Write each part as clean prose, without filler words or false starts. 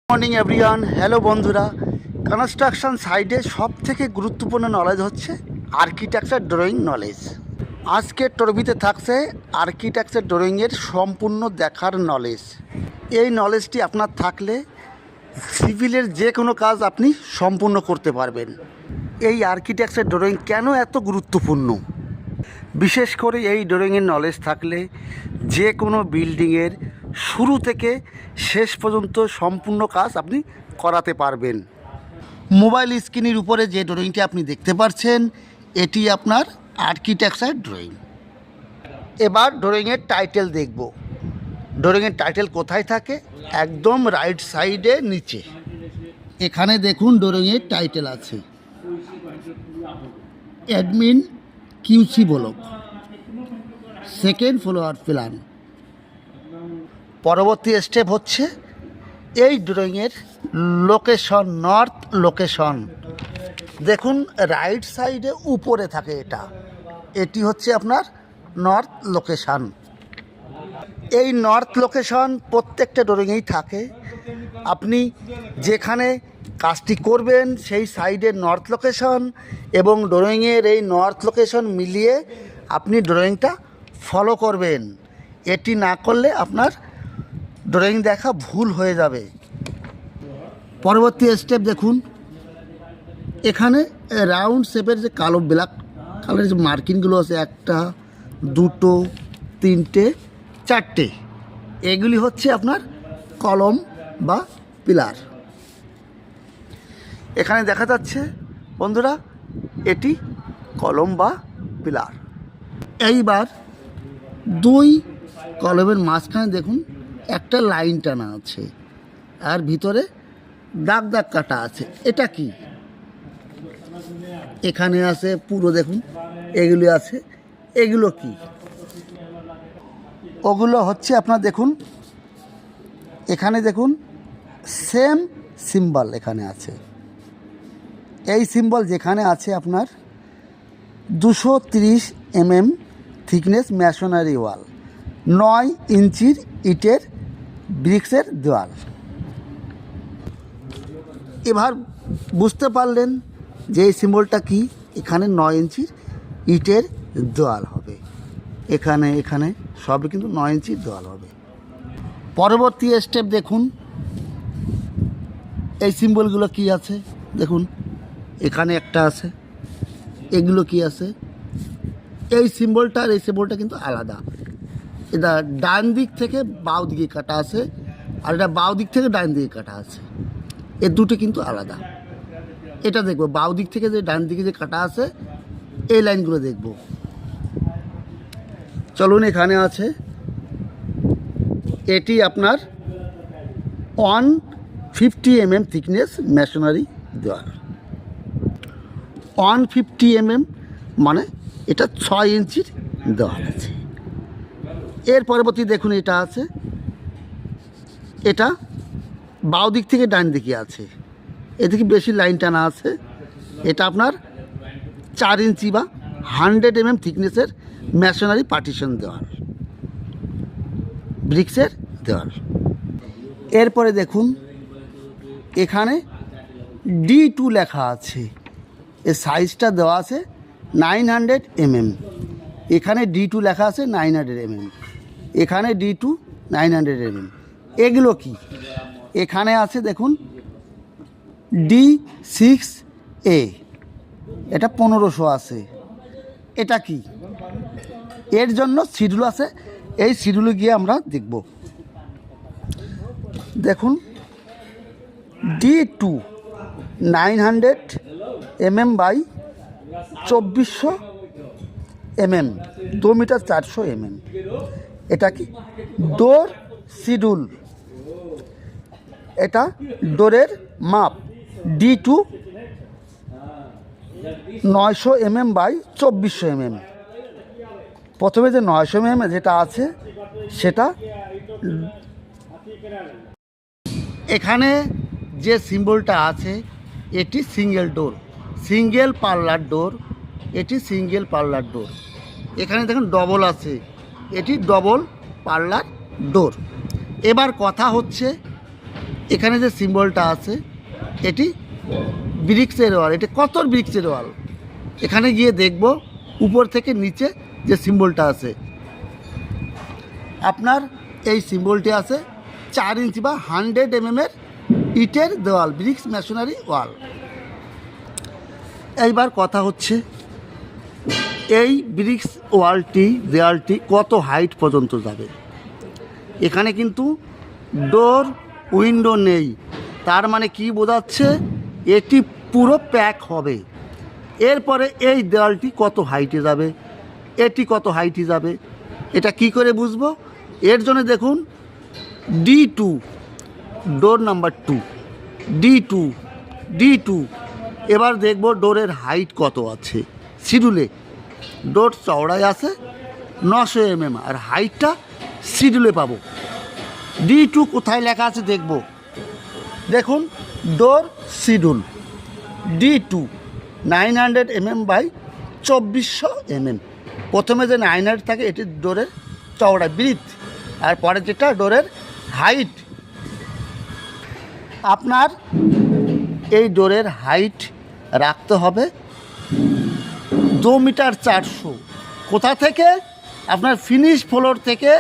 Morning everyone, hello বন্ধুরা। Construction সাইডে সবথেকে গুরুত্বপূর্ণ নলেজ হচ্ছে আর্কিটেকচার ড্রয়িং নলেজ। আজকের টপিতে থাকছে আর্কিটেকচার ড্রয়িংয়ের সম্পূর্ণ দেখার নলেজ। এই নলেজটি আপনার থাকলে সিভিলের যে কোনো কাজ আপনি সম্পূর্ণ করতে পারবেন। এই আর্কিটেকচার ড্রয়িং কেন এত গুরুত্বপূর্ণ? বিশেষ করে এই ড্রয়িংয়ের নলেজ থাকলে যে কোনো বিল্ডিংয়ের শুরু থেকে শেষ পর্যন্ত সম্পূর্ণ কাজ আপনি করাতে পারবেন। মোবাইল স্ক্রিনের উপরে যে ড্রয়িংটি আপনি দেখতে পাচ্ছেন, এটি আপনার আর্কিটেকচার ড্রয়িং। এবার ড্রয়িংয়ের টাইটেল দেখব। ড্রয়িংয়ের টাইটেল কোথায় থাকে? একদম রাইট সাইডে নিচে। এখানে দেখুন ড্রয়িংয়ের টাইটেল আছে admin QC block, second floor plan. পরবর্তী স্টেপ হচ্ছে এই ড্রয়িংয়ের লোকেশন, নর্থ লোকেশন। দেখুন রাইট সাইডে উপরে থাকে, এটি হচ্ছে আপনার নর্থ লোকেশন। এই নর্থ লোকেশন প্রত্যেকটা ড্রয়িংয়েই থাকে। আপনি যেখানে কাজটি করবেন সেই সাইডের নর্থ লোকেশন এবং ড্রয়িংয়ের এই নর্থ লোকেশন মিলিয়ে আপনি ড্রয়িংটা ফলো করবেন। এটি না করলে আপনার ড্রয়িং দেখা ভুল হয়ে যাবে। পরবর্তী স্টেপ দেখুন, এখানে রাউন্ড শেপের যে কালো ব্ল্যাক কালারের যে মার্কিংগুলো আছে, 1, 2, 3, 4, এগুলি হচ্ছে আপনার কলম বা পিলার। এখানে দেখা যাচ্ছে বন্ধুরা, এটি কলম বা পিলার। এইবার 2 কলমের মাঝখানে দেখুন একটা লাইন টানা আছে আর ভিতরে দাগ দাগ কাটা আছে। এটা কি? এখানে আছে পুরো দেখুন, এগুলি আছে। এগুলো কি? ওগুলো হচ্ছে আপনার দেখুন, এখানে দেখুন সেম সিম্বল এখানে আছে। এই সিম্বল যেখানে আছে আপনার 230 mm থিকনেস ম্যাসোনারি ওয়াল, 9 ইঞ্চির ইটের ব্রিক্সের দেওয়াল। এবার বুঝতে পারলেন যে এই সিম্বলটা কি। এখানে 9 ইঞ্চির ইটের দেওয়াল হবে, এখানে এখানে সবই কিন্তু 9 ইঞ্চির দেওয়াল হবে। পরবর্তী স্টেপ দেখুন, এই সিম্বলগুলো কি আছে দেখুন, এখানে একটা আছে। এগুলো কি আছে? এই সিম্বলটা আর এই সিম্বলটা কিন্তু আলাদা। এটা ডান দিক থেকে বাঁ দিকে কাটা আছে আর এটা বাঁ দিক থেকে ডান দিকে কাটা আছে। এ দুটো কিন্তু আলাদা। এটা দেখবো বাঁ দিক থেকে যে ডান দিকে যে কাটা আছে, এই লাইনগুলো দেখব। চলুন, এখানে আছে এটি আপনার 150 mm থিকনেস ম্যাসোনারি দেওয়াল। 150 mm মানে এটা 6 ইঞ্চির দেওয়াল আছে। এর পরবর্তী দেখুন এটা আছে, এটা বাঁ দিক থেকে ডান দিকে আছে, এদিকে বেশি লাইন টানা আছে। এটা আপনার 4 ইঞ্চি বা 100 mm থিকনেসের ম্যাসোনারি পার্টিশন দেওয়াল, ব্রিক্সের দেওয়াল। এরপরে দেখুন এখানে D2 লেখা আছে, এর সাইজটা দেওয়া আছে 900 mm। এখানে D2 লেখা আছে 900 mm, এখানে D2 900 mm। এগুলো কি? এখানে আছে দেখুন D6A, এটা 1500 আছে। এটা কি? এর জন্য শিডিউল আছে, এই শিডিউলে গিয়ে আমরা দেখব। দেখুন D2 900 mm by 2400 mm, 2 metre 400 mm। এটা কি? Door schedule. এটা ডোরের মাপ D2 900 mm বাই 2400 mm। প্রথমে যে 900 mm যেটা আছে সেটা, এখানে যে সিম্বলটা আছে এটি সিঙ্গেল ডোর, সিঙ্গেল পার্লার ডোর। এটি সিঙ্গেল পার্লার ডোর। এখানে দেখুন ডবল আছে, এটি ডবল পার্লার ডোর। এবার কথা হচ্ছে এখানে যে সিম্বলটা আছে এটি ব্রিক্সের ওয়াল। এটি কত ব্রিক্সের ওয়াল এখানে গিয়ে দেখব উপর থেকে নিচে যে সিম্বলটা আছে আপনার এই সিম্বলটি আছে 4 ইঞ্চি বা 100 mm এর ইটের দেওয়াল, ব্রিক্স মেশনারি ওয়াল। এইবার কথা হচ্ছে এই ব্রিক্স দেওয়ালটি কত হাইট পর্যন্ত যাবে। এখানে কিন্তু ডোর উইন্ডো নেই, তার মানে কি বোঝাচ্ছে এটি পুরো প্যাক হবে। এরপরে এই দেওয়ালটি কত হাইটে যাবে, এটি কত হাইটে যাবে, এটা কি করে বুঝবো? এর জন্য দেখুন D2 ডোর নাম্বার 2 D2 এবার দেখব ডোরের হাইট কত আছে। শিডিউলে ডোর চওড়ায় আছে 900 mm আর হাইটটা শিডিউলে পাবো। D2 কোথায় লেখা আছে দেখব। দেখুন door schedule D2 900 mm by 2400 mm। প্রথমে যে 900 থাকে এটি ডোরের চওড়া ব্রিথ, আর পরে যেটা ডোরের হাইট। আপনার এই ডোরের হাইট রাখতে হবে 2 মিটার 400। কোথা থেকে? আপনার ফিনিশ ফ্লোর থেকে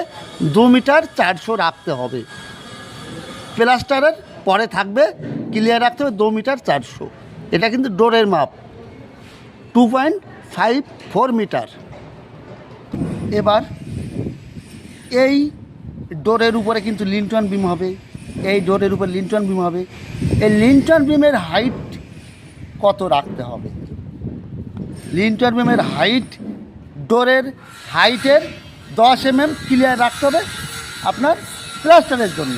2 মিটার 400 রাখতে হবে। প্লাস্টারের পরে থাকবে ক্লিয়ার রাখতে হবে 2 মিটার 400। এটা কিন্তু ডোরের মাপ 2.54 মিটার। এবার এই ডোরের উপরে কিন্তু লিন্টন বিম হবে, এই ডোরের উপরে লিন্টন বিম হবে। এই লিন্টন বিমের হাইট কত রাখতে হবে? লিন্টন বিমের হাইট ডোরের হাইটের 10 mm ক্লিয়ার রাখতে হবে আপনার প্লাস্টারের জন্য।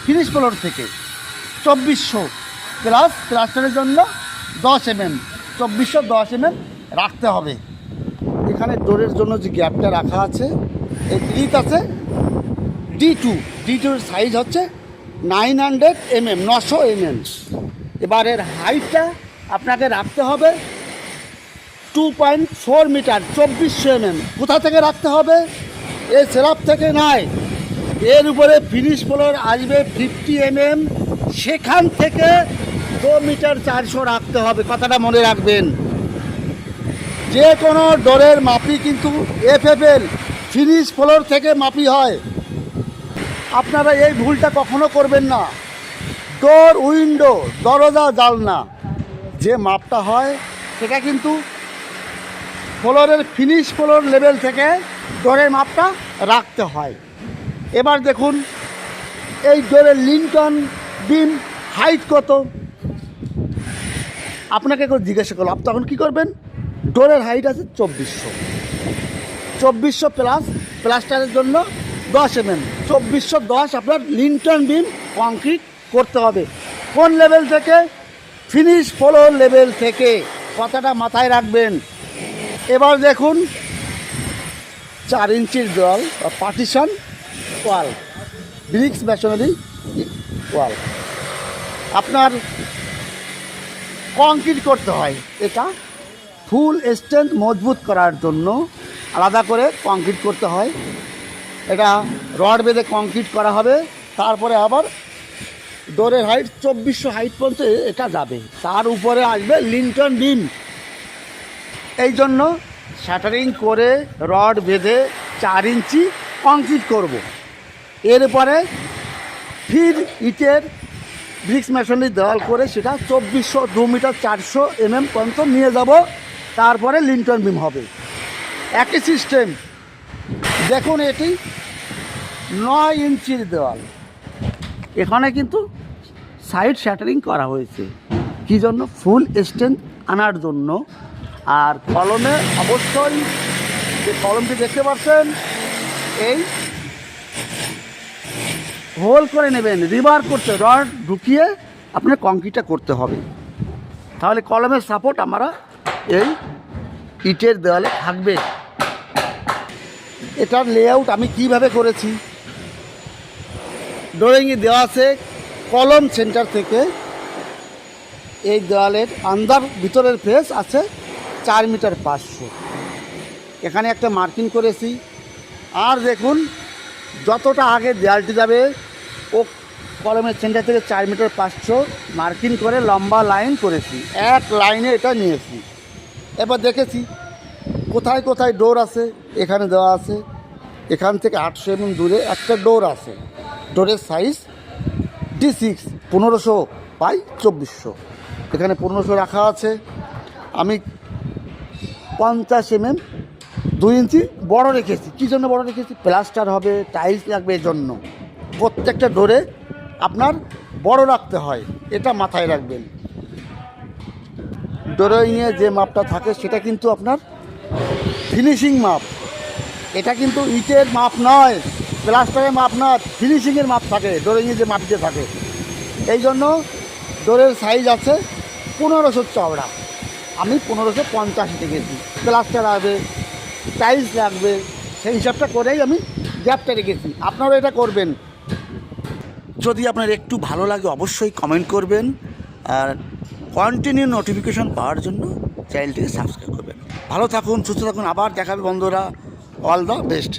ফিনিশ ফ্লোর থেকে 2400 প্লাস প্লাস্টারের জন্য 10 mm, 2410 mm রাখতে হবে। এখানে ডোরের জন্য যে গ্যাপটা রাখা আছে এই ব্রিথ আছে D2 সাইজ হচ্ছে 900 mm 900 mm। এবার এর হাইটটা আপনাকে রাখতে হবে 2.4 মিটার 2400 mm। কোথা থেকে রাখতে হবে? এই স্ল্যাব থেকে নয়, এর উপরে ফিনিশ ফ্লোর আসবে 50 mm, সেখান থেকে 2 মিটার 400 রাখতে হবে। কথাটা মনে রাখবেন। যে কোনো ডোরের মাপি কিন্তু FFL ফিনিশ ফ্লোর থেকে মাপি হয়। আপনারা এই ভুলটা কখনো করবেন না। ডোর উইন্ডো দরজা জানলা যে মাপটা হয় সেটা কিন্তু ফ্লোরের ফিনিশ ফ্লোর লেভেল থেকে ডোরের মাপটা রাখতে হয়। এবার দেখুন এই ডোরের লিন্টন বিম হাইট কত আপনাকে কেউ জিজ্ঞাসা করলো, আপনি তখন কী করবেন? ডোরের হাইট আছে 2400 প্লাস প্লাস্টারের জন্য 10 mm, 2410 আপনার লিন্টন বিম কংক্রিট করতে হবে। কোন লেভেল থেকে? ফিনিশ ফ্লোর লেভেল থেকে। কথাটা মাথায় রাখবেন। এবার দেখুন 4 ইঞ্চির দেওয়াল বা পার্টিশন ওয়াল, ব্রিক্স মেশনারি ওয়াল আপনার কংক্রিট করতে হয়। এটা ফুল স্ট্রেংথ মজবুত করার জন্য আলাদা করে কংক্রিট করতে হয়। এটা রড বেঁধে কংক্রিট করা হবে। তারপরে আবার ডোরের হাইট 2400 হাইট পর্যন্ত এটা যাবে, তার উপরে আসবে লিন্টন বিম। এই জন্য শাটারিং করে রড বেঁধে 4 ইঞ্চি কংক্রিট করব। এরপরে ফির ইটের ব্রিক্স মেশনারি দেওয়াল করে সেটা 2400 2 মিটার 400 mm পর্যন্ত নিয়ে যাব। তারপরে লিন্টন বিম হবে। একই সিস্টেম। দেখুন এটি 9 ইঞ্চির দেওয়াল, এখানে কিন্তু সাইড শ্যাটারিং করা হয়েছে। কী জন্য? ফুল স্ট্রেংথ আনার জন্য। আর কলমে অবশ্যই যে কলমটি দেখতে পাচ্ছেন এই হোল করে নেবেন, রিবার করতে রড ঢুকিয়ে আপনার কংক্রিটটা করতে হবে। তাহলে কলমের সাপোর্ট আমরা এই ইটের দেওয়ালে থাকবে। এটার লেআউট আমি কিভাবে করেছি, ড্রয়িংয়ে দেওয়া আছে কলম সেন্টার থেকে এই দেওয়ালের আন্দার ভিতরের ফেস আছে 4 মিটার 500। এখানে একটা মার্কিং করেছি। আর দেখুন যতটা আগে দেওয়ালটি যাবে ও কলমের সেন্টার থেকে 4 মিটার 500 মার্কিং করে লম্বা লাইন করেছি, এক লাইনে এটা নিয়েছি। এবার দেখেছি কোথায় কোথায় ডোর আছে, এখানে দেওয়া আছে। এখান থেকে 800 mm দূরে একটা ডোর আছে, ডোরের সাইজ D6 1500 বাই 2400, এখানে 1500 রাখা আছে। আমি 50 mm 2 ইঞ্চি বড় রেখেছি। কী জন্য বড় রেখেছি? প্লাস্টার হবে, টাইলস লাগবে, এর জন্য প্রত্যেকটা ডোরে আপনার বড় রাখতে হয়, এটা মাথায় রাখবেন। ড্রয়িংয়ে যে মাপটা থাকে সেটা কিন্তু আপনার ফিনিশিং মাপ, এটা কিন্তু ইটের মাপ নয়, প্লাস্টারের মাপ নয়, ফিনিশিংয়ের মাপ থাকে ড্রয়িংয়ে যে মাপটা থাকে। এই জন্য ডোরের সাইজ আছে 1500 চওড়া, আমি 1550 রেখেছি। প্লাস্টার লাগবে, টাইলস লাগবে, সেই হিসাবটা করেই আমি গ্যাপটা রেখেছি। আপনারা এটা করবেন। যদি আপনার একটু ভালো লাগে অবশ্যই কমেন্ট করবেন, আর কন্টিনিউ নোটিফিকেশন পাওয়ার জন্য চ্যানেলটিকে সাবস্ক্রাইব করবেন। ভালো থাকুন, সুস্থ থাকুন, আবার দেখাবে বন্ধুরা। All the best.